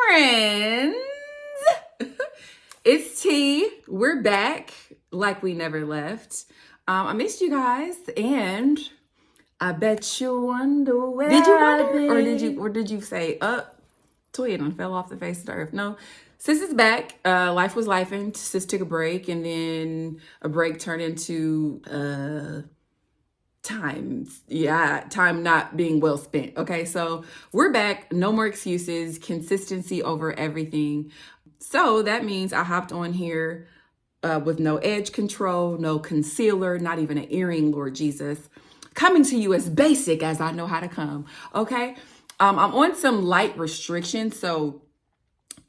friends. It's T. We're back like we never left. I missed you guys, and I bet you wonder where Did you wonder? or did you say, Toya done fell off the face of the earth? No, sis is back. Life was lifing. Sis took a break, and then a break turned into time not being well spent. Okay, so we're back. No more excuses. Consistency over everything. So that means I hopped on here with no edge control, no concealer, not even an earring, Lord Jesus. Coming to you as basic as I know how to come. Okay, I'm on some light restrictions, so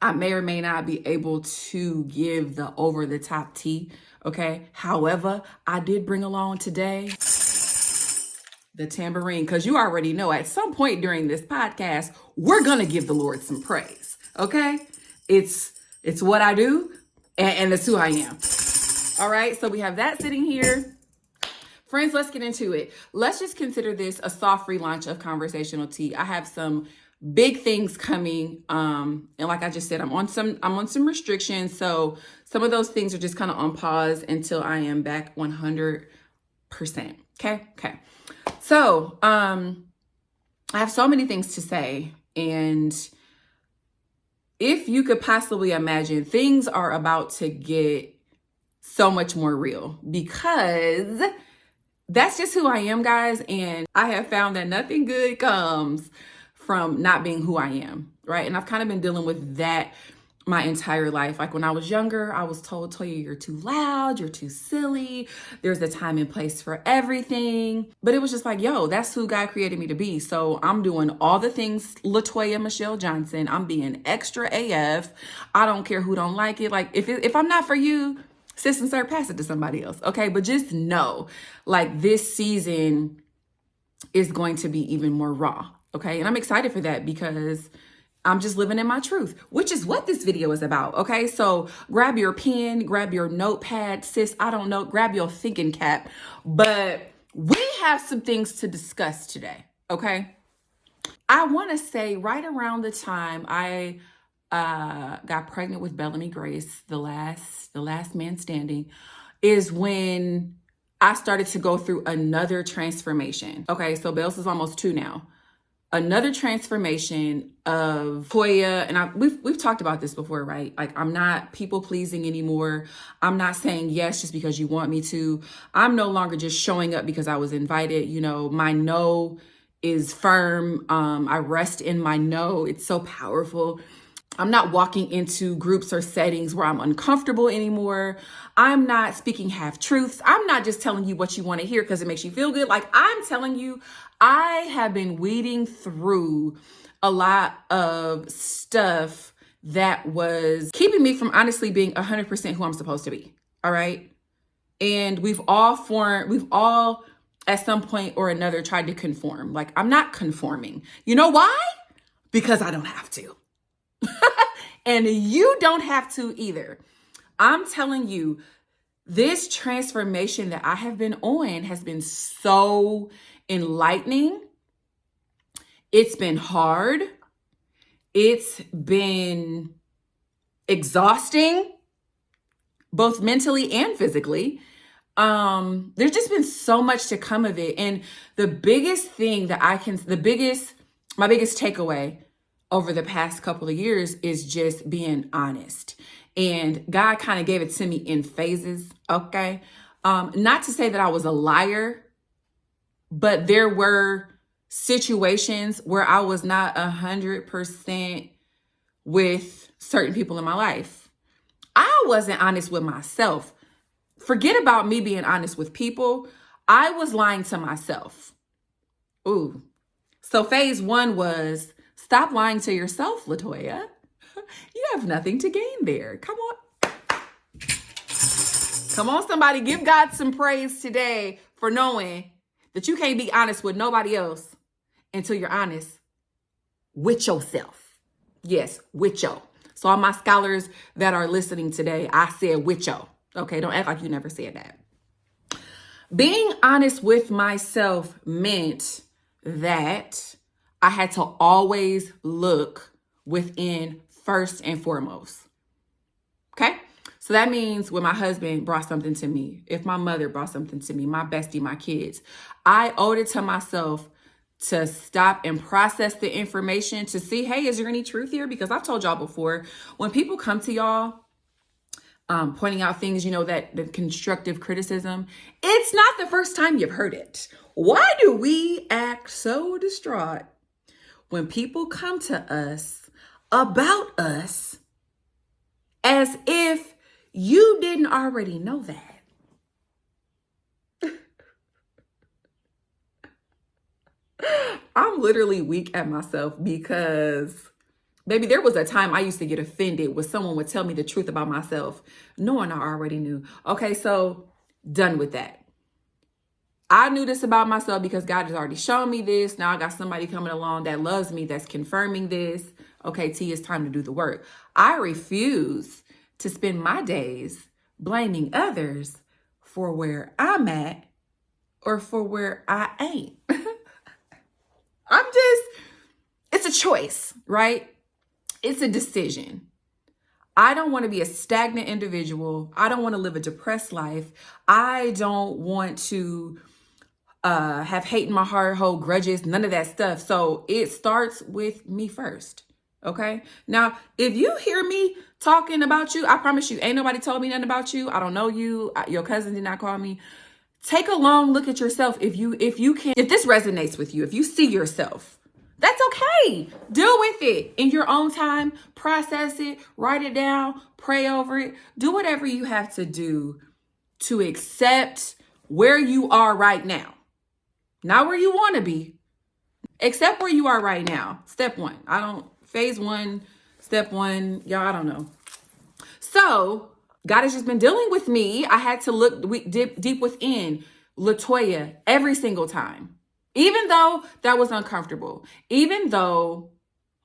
I may or may not be able to give the over the top tea. Okay, however, I did bring along today the tambourine, because you already know at some point during this podcast, we're gonna give the Lord some praise. Okay, it's what I do, and it's who I am. All right, so we have that sitting here. Friends, let's get into it. Let's just consider this a soft relaunch of Conversational Tea. I have some big things coming, and like I just said, I'm on some restrictions, so some of those things are just kind of on pause until I am back 100%. Okay. So, I have so many things to say, and if you could possibly imagine, things are about to get so much more real, because that's just who I am, guys. And I have found that nothing good comes from not being who I am, right? And I've kind of been dealing with that my entire life. Like when I was younger, I was told, Toya, you're too loud, you're too silly. There's a time and place for everything. But it was just like, yo, that's who God created me to be. So I'm doing all the things LaToya Michelle Johnson. I'm being extra AF. I don't care who don't like it. Like if I'm not for you, sis and sir, pass it to somebody else. Okay. But just know, like, this season is going to be even more raw. Okay. And I'm excited for that because I'm just living in my truth, which is what this video is about. Okay. So grab your pen, grab your notepad, sis. I don't know, grab your thinking cap, but we have some things to discuss today. Okay. I want to say right around the time I got pregnant with Bellamy Grace, the last man standing, is when I started to go through another transformation. Okay, so Bells is almost 2 now. Another transformation of Toya, and we've talked about this before, right? Like, I'm not people pleasing anymore. I'm not saying yes just because you want me to. I'm no longer just showing up because I was invited. You know, my no is firm. I rest in my no. It's so powerful. I'm not walking into groups or settings where I'm uncomfortable anymore. I'm not speaking half truths. I'm not just telling you what you want to hear because it makes you feel good. Like, I'm telling you, I have been weeding through a lot of stuff that was keeping me from honestly being 100% who I'm supposed to be. All right. And we've all at some point or another tried to conform. Like, I'm not conforming. You know why? Because I don't have to. And you don't have to either. I'm telling you, this transformation that I have been on has been so enlightening. It's been hard. It's been exhausting, both mentally and physically. There's just been so much to come of it. And the biggest thing that my biggest takeaway over the past couple of years is just being honest. And God kind of gave it to me in phases, okay? Not to say that I was a liar, but there were situations where I was not 100% with certain people in my life. I wasn't honest with myself. Forget about me being honest with people. I was lying to myself. Ooh. So phase 1 was, stop lying to yourself, LaToya. You have nothing to gain there. Come on. Come on, somebody. Give God some praise today for knowing that you can't be honest with nobody else until you're honest with yourself. Yes, with yo. So all my scholars that are listening today, I said with yo. Okay, don't act like you never said that. Being honest with myself meant that I had to always look within first and foremost. Okay? So that means when my husband brought something to me, if my mother brought something to me, my bestie, my kids, I owed it to myself to stop and process the information to see, hey, is there any truth here? Because I've told y'all before, when people come to y'all pointing out things, that the constructive criticism, it's not the first time you've heard it. Why do we act so distraught when people come to us about us as if you didn't already know that? I'm literally weak at myself because, baby, there was a time I used to get offended when someone would tell me the truth about myself, knowing I already knew. Okay, so done with that. I knew this about myself because God has already shown me this. Now I got somebody coming along that loves me, that's confirming this. Okay, T, it's time to do the work. I refuse to spend my days blaming others for where I'm at or for where I ain't. It's a choice, right? It's a decision. I don't want to be a stagnant individual. I don't want to live a depressed life. I don't want to have hate in my heart, hold grudges, none of that stuff. So it starts with me first. Okay. Now, if you hear me talking about you, I promise you, ain't nobody told me nothing about you. I don't know you. Your cousin did not call me. Take a long look at yourself. If this resonates with you, if you see yourself, that's okay. Deal with it in your own time. Process it, write it down, pray over it. Do whatever you have to do to accept where you are right now. Not where you want to be. Accept where you are right now. Step one. Phase one, step one, y'all, I don't know. So God has just been dealing with me. I had to look deep within Latoya every single time. Even though that was uncomfortable. Even though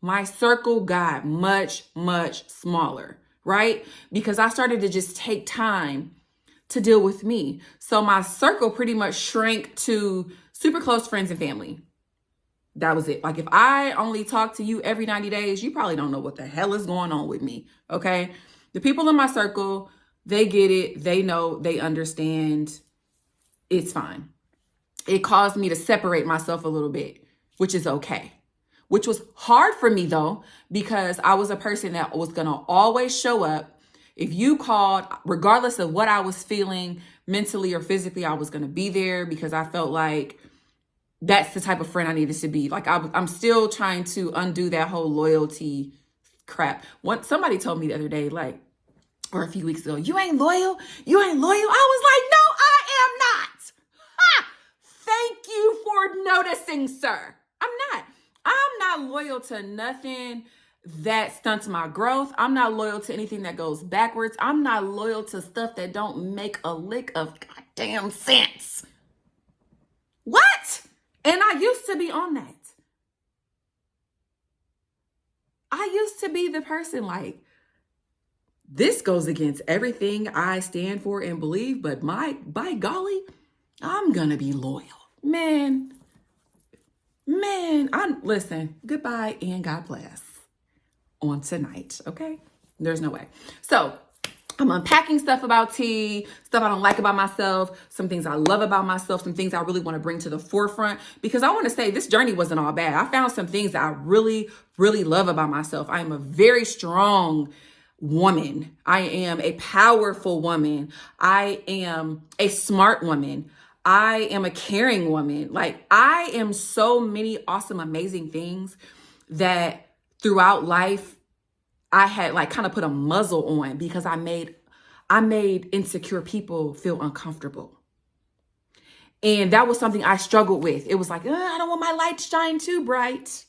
my circle got much, much smaller, right? Because I started to just take time to deal with me. So my circle pretty much shrank to super close friends and family. That was it. Like if I only talk to you every 90 days, you probably don't know what the hell is going on with me. Okay. The people in my circle, they get it. They know, they understand. It's fine. It caused me to separate myself a little bit, which is okay. Which was hard for me though, because I was a person that was going to always show up. If you called, regardless of what I was feeling mentally or physically, I was going to be there because I felt like that's the type of friend I needed to be. Like I'm still trying to undo that whole loyalty crap. Somebody told me the other day, like, or a few weeks ago, you ain't loyal. You ain't loyal. I was like, no, I am not. Ha! Thank you for noticing, sir. I'm not loyal to nothing that stunts my growth. I'm not loyal to anything that goes backwards. I'm not loyal to stuff that don't make a lick of goddamn sense. What? And I used to be on that. I used to be the person like, this goes against everything I stand for and believe, but by golly, I'm gonna be loyal. Man, listen, goodbye and God bless on tonight, okay? There's no way. So I'm unpacking stuff about T, stuff I don't like about myself, some things I love about myself, some things I really want to bring to the forefront, because I want to say this journey wasn't all bad. I found some things that I really, really love about myself. I am a very strong woman. I am a powerful woman. I am a smart woman. I am a caring woman. Like I am so many awesome, amazing things that throughout life, I had like kind of put a muzzle on because I made insecure people feel uncomfortable. And that was something I struggled with. It was like, I don't want my light to shine too bright.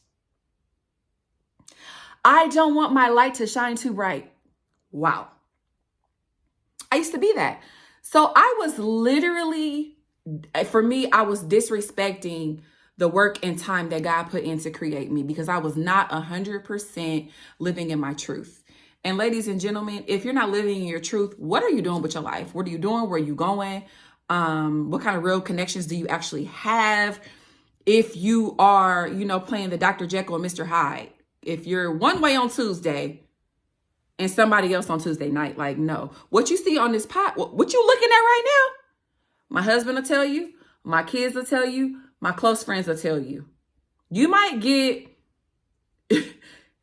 I don't want my light to shine too bright. Wow. I used to be that. So I was literally, for me, I was disrespecting the work and time that God put in to create me because I was not 100% living in my truth. And ladies and gentlemen, if you're not living in your truth, what are you doing with your life? What are you doing? Where are you going? What kind of real connections do you actually have? If you are, playing the Dr. Jekyll and Mr. Hyde, if you're one way on Tuesday, and somebody else on Tuesday night. Like, no. What you see on this pot, what you looking at right now, my husband will tell you, my kids will tell you, my close friends will tell you. You might get,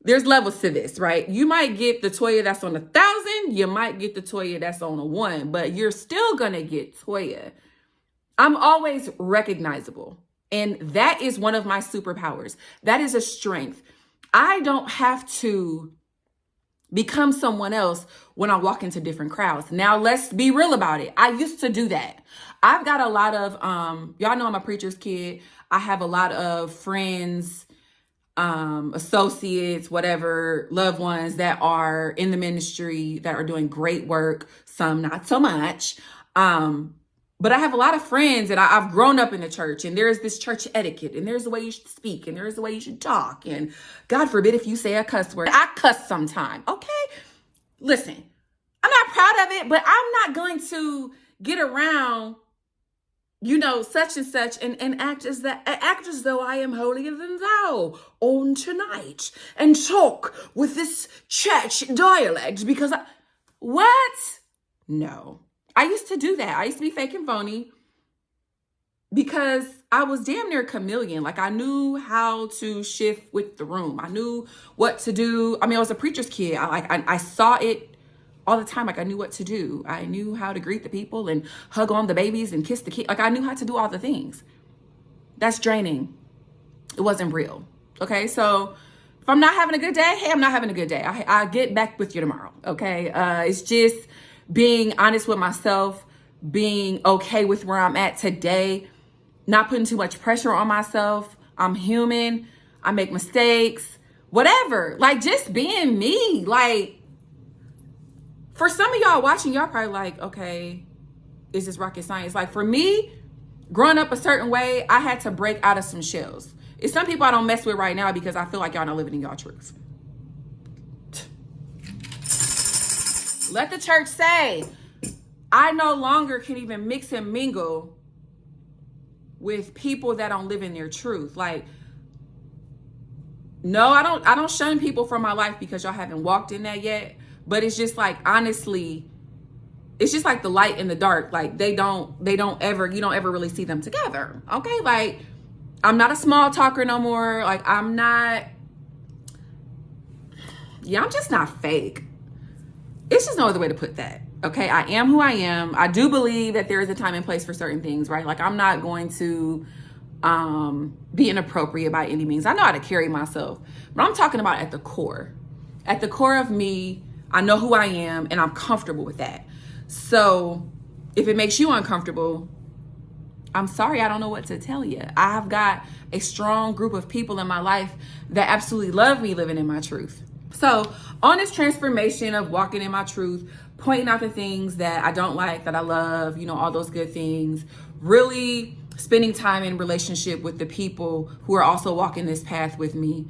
there's levels to this, right? You might get the Toya that's on 1,000. You might get the Toya that's on a 1, but you're still going to get Toya. I'm always recognizable. And that is one of my superpowers. That is a strength. I don't have to become someone else when I walk into different crowds. Now, let's be real about it. I used to do that. I've got a lot of, y'all know I'm a preacher's kid. I have a lot of friends, associates, whatever, loved ones that are in the ministry that are doing great work. Some not so much. But I have a lot of friends that I've grown up in the church, and there's this church etiquette, and there's the way you should speak, and there's the way you should talk, and God forbid if you say a cuss word. I cuss sometime, okay? Listen, I'm not proud of it, but I'm not going to get around, such and such, and act as though I am holier than thou on tonight, and talk with this church dialect because what? No. I used to do that. I used to be fake and phony because I was damn near a chameleon. Like, I knew how to shift with the room. I knew what to do. I mean, I was a preacher's kid. I saw it all the time. Like, I knew what to do. I knew how to greet the people and hug on the babies and kiss the kids. Like, I knew how to do all the things. That's draining. It wasn't real. Okay, so if I'm not having a good day, hey, I'm not having a good day. I get back with you tomorrow. Okay, it's just being honest with myself, being okay with where I'm at today, not putting too much pressure on myself. I'm human. I make mistakes, whatever. Like, just being me. Like, for some of y'all watching, y'all probably like, okay, is this rocket science? Like, for me, growing up a certain way, I had to break out of some shells. It's some people I don't mess with right now because I feel like y'all not living in y'all truth. Let the church say, I no longer can even mix and mingle with people that don't live in their truth. Like, no, I don't shun people from my life because y'all haven't walked in that yet. But it's just like, honestly, it's just like the light and the dark. Like, you don't ever really see them together. Okay. Like, I'm not a small talker no more. Like, I'm just not fake. It's just no other way to put that. Okay. I am who I am. I do believe that there is a time and place for certain things, right? Like, I'm not going to be inappropriate by any means. I know how to carry myself, but I'm talking about at the core of me. I know who I am and I'm comfortable with that. So if it makes you uncomfortable, I'm sorry, I don't know what to tell you. I've got a strong group of people in my life that absolutely love me living in my truth. So on this transformation of walking in my truth, pointing out the things that I don't like, that I love, all those good things, really spending time in relationship with the people who are also walking this path with me.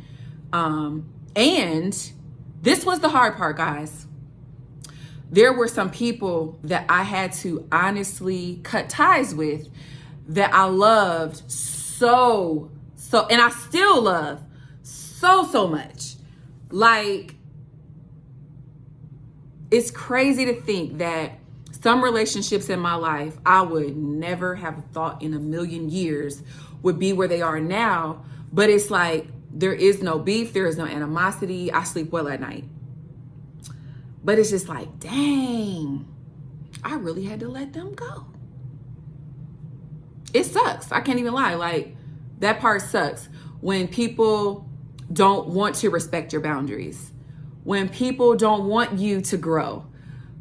And this was the hard part, guys. There were some people that I had to honestly cut ties with that I loved so, and I still love so much. Like, it's crazy to think that some relationships in my life I would never have thought in a million years would be where they are now. But it's like, there is no beef, there is no animosity. I sleep well at night. But it's just like, dang, I really had to let them go. It sucks. I can't even lie. Like, that part sucks. When people don't want to respect your boundaries, when people don't want you to grow,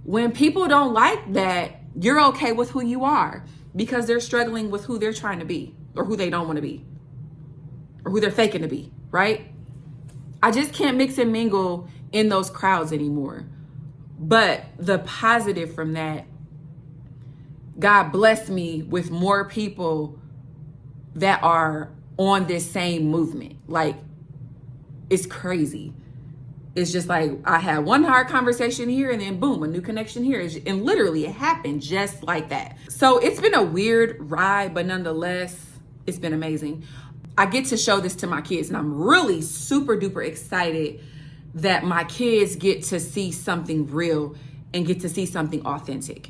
when people don't like that you're okay with who you are because they're struggling with who they're trying to be or who they don't want to be or who they're faking to be, right? I just can't mix and mingle in those crowds anymore. But the positive from that, God blessed me with more people that are on this same movement. Like, it's crazy. It's just like, I had one hard conversation here and then boom, a new connection here. And literally it happened just like that. So it's been a weird ride, but nonetheless, it's been amazing. I get to show this to my kids and I'm really super duper excited that my kids get to see something real and get to see something authentic.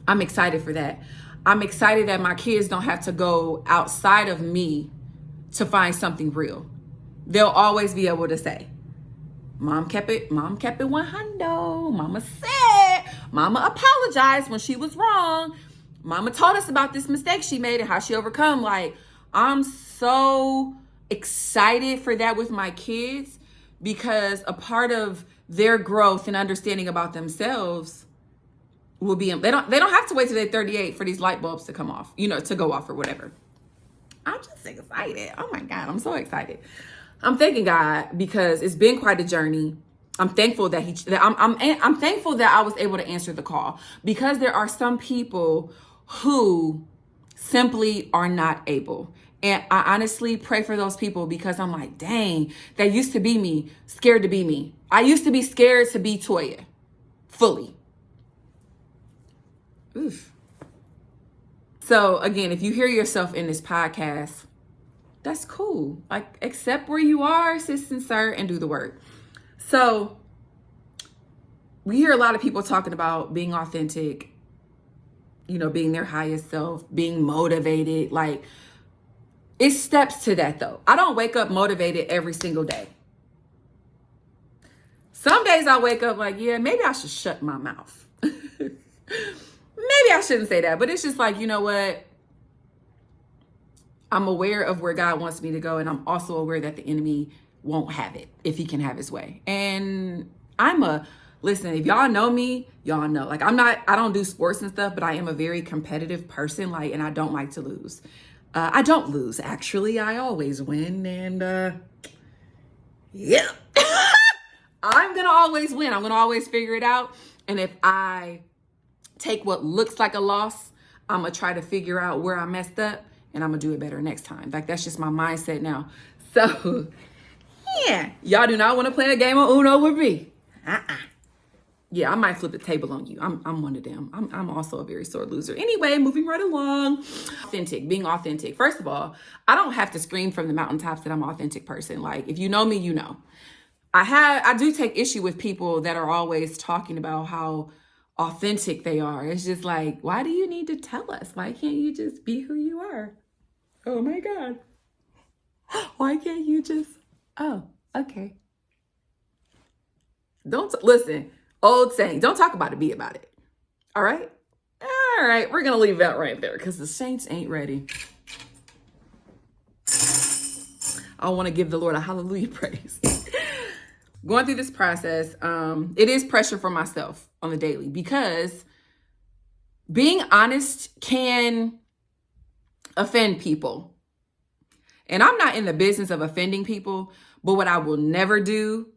I'm excited for that. I'm excited that my kids don't have to go outside of me to find something real. They'll always be able to say, Mom kept it 100. Mama said, Mama apologized when she was wrong. Mama told us about this mistake she made and how she overcome. Like, I'm so excited for that with my kids, because a part of their growth and understanding about themselves will be, they don't have to wait till they're 38 for these light bulbs to come off, to go off or whatever. I'm just excited. Oh my God, I'm so excited. I'm thanking God because it's been quite a journey. I'm thankful that I'm thankful that I was able to answer the call, because there are some people who simply are not able. And I honestly pray for those people, because I'm like, dang, that used to be me, scared to be me. I used to be scared to be Toya fully. Oof. So again, if you hear yourself in this podcast, that's cool. Like, accept where you are, sis and sir, and do the work. So we hear a lot of people talking about being authentic, being their highest self, being motivated. Like, it's steps to that though. I don't wake up motivated every single day. Some days I wake up like, yeah, maybe I should shut my mouth. Maybe I shouldn't say that, but it's just like, you know what? I'm aware of where God wants me to go, and I'm also aware that the enemy won't have it if he can have his way. And listen, if y'all know me, y'all know, like, I don't do sports and stuff, but I am a very competitive person, like, and I don't like to lose. I don't lose, actually. I always win, and yeah. I'm going to always win. I'm going to always figure it out. And if I take what looks like a loss, I'm going to try to figure out where I messed up, and I'm going to do it better next time. Like, that's just my mindset now. So, yeah, y'all do not want to play a game of Uno with me. Yeah, I might flip the table on you. I'm one of them. I'm also a very sore loser. Anyway, moving right along. Being authentic. First of all, I don't have to scream from the mountaintops that I'm an authentic person. Like, if you know me, you know. I do take issue with people that are always talking about how authentic they are. It's just like, why do you need to tell us? Why can't you just be who you are? Oh my God. Why can't you just, okay. Listen, old saying, don't talk about it, be about it. All right? All right, we're going to leave that right there, because the saints ain't ready. I want to give the Lord a hallelujah praise. Going through this process, it is pressure for myself on the daily, because being honest can offend people. And I'm not in the business of offending people, but what I will never do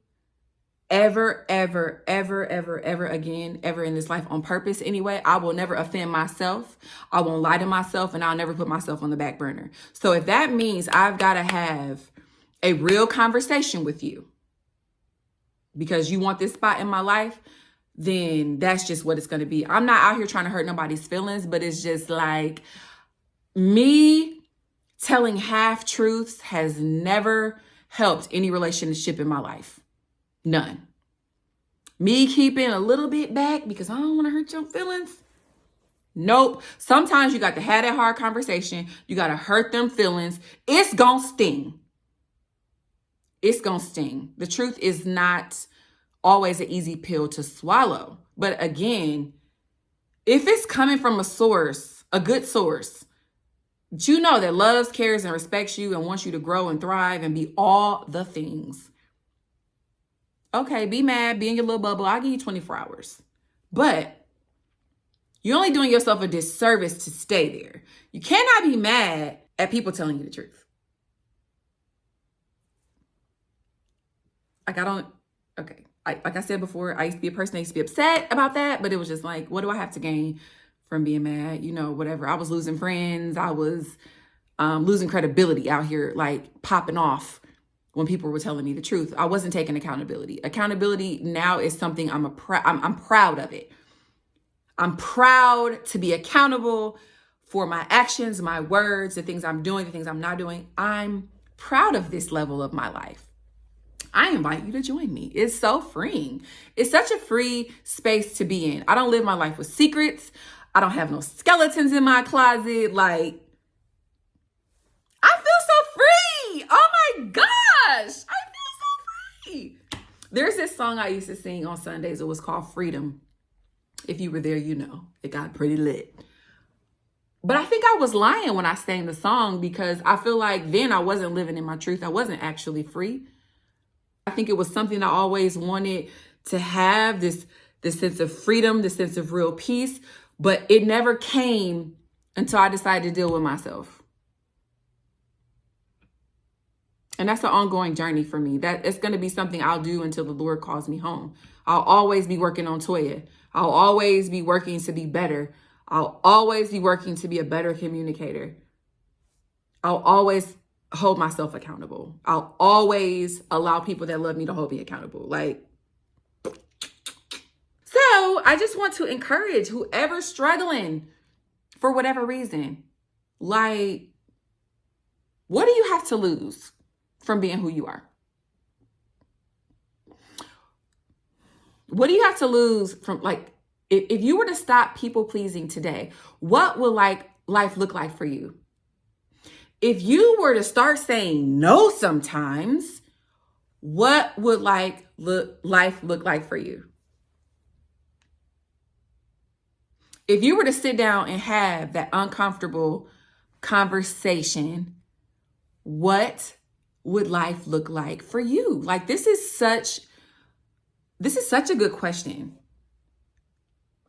ever again, ever in this life, on purpose anyway, I will never offend myself. I won't lie to myself, and I'll never put myself on the back burner. So if that means I've got to have a real conversation with you because you want this spot in my life, then that's just what it's going to be. I'm not out here trying to hurt nobody's feelings, but it's just like, me telling half truths has never helped any relationship in my life. None. Me keeping a little bit back because I don't want to hurt your feelings. Nope. Sometimes you got to have that hard conversation. You got to hurt them feelings. It's going to sting. It's going to sting. The truth is not always an easy pill to swallow. But again, if it's coming from a source, a good source, you know that loves, cares, and respects you and wants you to grow and thrive and be all the things. Okay, be mad, be in your little bubble. I'll give you 24 hours. But you're only doing yourself a disservice to stay there. You cannot be mad at people telling you the truth. Like I said before, I used to be a person that used to be upset about that, but it was just like, what do I have to gain from being mad? Whatever. I was losing friends. I was losing credibility out here, like popping off when people were telling me the truth. I wasn't taking accountability. Accountability now is something I'm proud of it. I'm proud to be accountable for my actions, my words, the things I'm doing, the things I'm not doing. I'm proud of this level of my life. I invite you to join me. It's so freeing. It's such a free space to be in. I don't live my life with secrets. I don't have no skeletons in my closet. Like, I feel so free. Oh my gosh. I feel so free. There's this song I used to sing on Sundays. It was called Freedom. If you were there, you know, it got pretty lit. But I think I was lying when I sang the song, because I feel like then I wasn't living in my truth. I wasn't actually free. I think it was something I always wanted to have, this sense of freedom, this sense of real peace, but it never came until I decided to deal with myself. And that's an ongoing journey for me. That it's going to be something I'll do until the Lord calls me home. I'll always be working on Toya. I'll always be working to be better. I'll always be working to be a better communicator. I'll always hold myself accountable. I'll always allow people that love me to hold me accountable. Like, so I just want to encourage whoever's struggling for whatever reason. Like, what do you have to lose from being who you are? What do you have to lose from, like, if you were to stop people pleasing today, what would life look like for you? If you were to start saying no sometimes, what would life look like for you? If you were to sit down and have that uncomfortable conversation, what would life look like for you? Like, this is such a good question.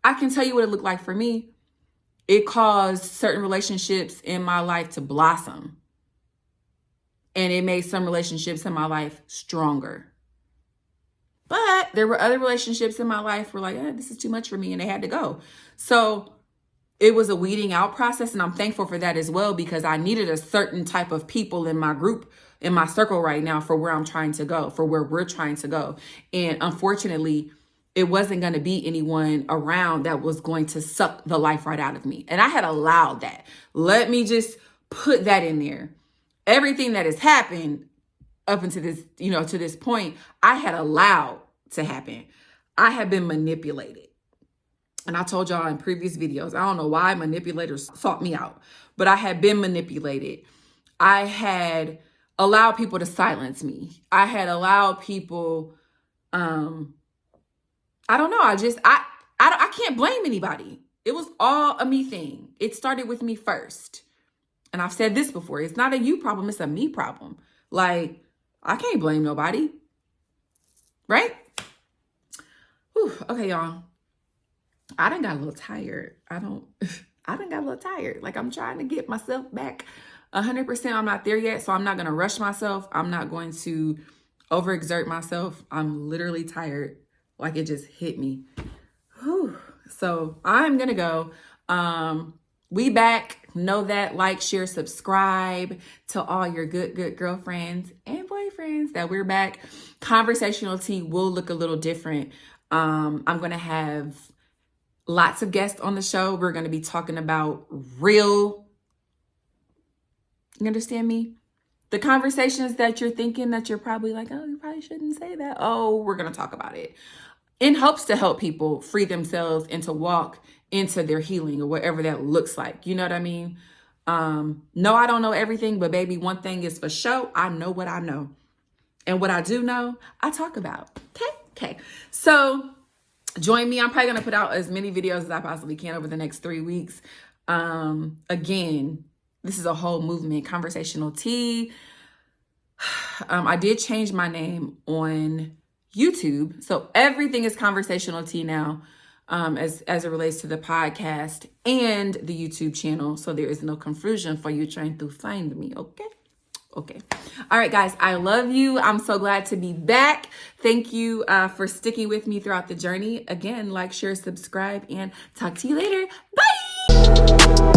I can tell you what it looked like for me. It caused certain relationships in my life to blossom. And it made some relationships in my life stronger. But there were other relationships in my life where, like, this is too much for me, and they had to go. So it was a weeding out process, and I'm thankful for that as well, because I needed a certain type of people in my group, in my circle right now, for where I'm trying to go, for where we're trying to go. And unfortunately, it wasn't going to be anyone around that was going to suck the life right out of me. And I had allowed that. Let me just put that in there. Everything that has happened up until this, to this point, I had allowed to happen. I have been manipulated. And I told y'all in previous videos, I don't know why manipulators sought me out, but I had been manipulated. I had allowed people to silence me. I had allowed people, I don't know. I can't blame anybody. It was all a me thing. It started with me first. And I've said this before. It's not a you problem. It's a me problem. Like, I can't blame nobody. Right? Whew. Okay, y'all. I done got a little tired. I done got a little tired. Like, I'm trying to get myself back 100%. I'm not there yet. So I'm not going to rush myself. I'm not going to overexert myself. I'm literally tired. Like, it just hit me. Whew. So I'm going to go. We back. Know that. Like, share, subscribe to all your good girlfriends and boyfriends that we're back. Conversational tea will look a little different. I'm going to have lots of guests on the show. We're going to be talking about real, you understand me? The conversations that you're thinking that you're probably like, oh, you probably shouldn't say that. Oh, we're going to talk about it in hopes to help people free themselves and to walk into their healing or whatever that looks like. You know what I mean? No, I don't know everything, but baby, one thing is for sure. I know what I know. And what I do know, I talk about. Okay. So join me. I'm probably going to put out as many videos as I possibly can over the next 3 weeks. Again, this is a whole movement, Conversational Tea. I did change my name on YouTube. So everything is Conversational Tea now, as it relates to the podcast and the YouTube channel. So there is no confusion for you trying to find me. Okay. All right, guys, I love you. I'm so glad to be back. Thank you for sticking with me throughout the journey. Again, like, share, subscribe, and talk to you later. Bye.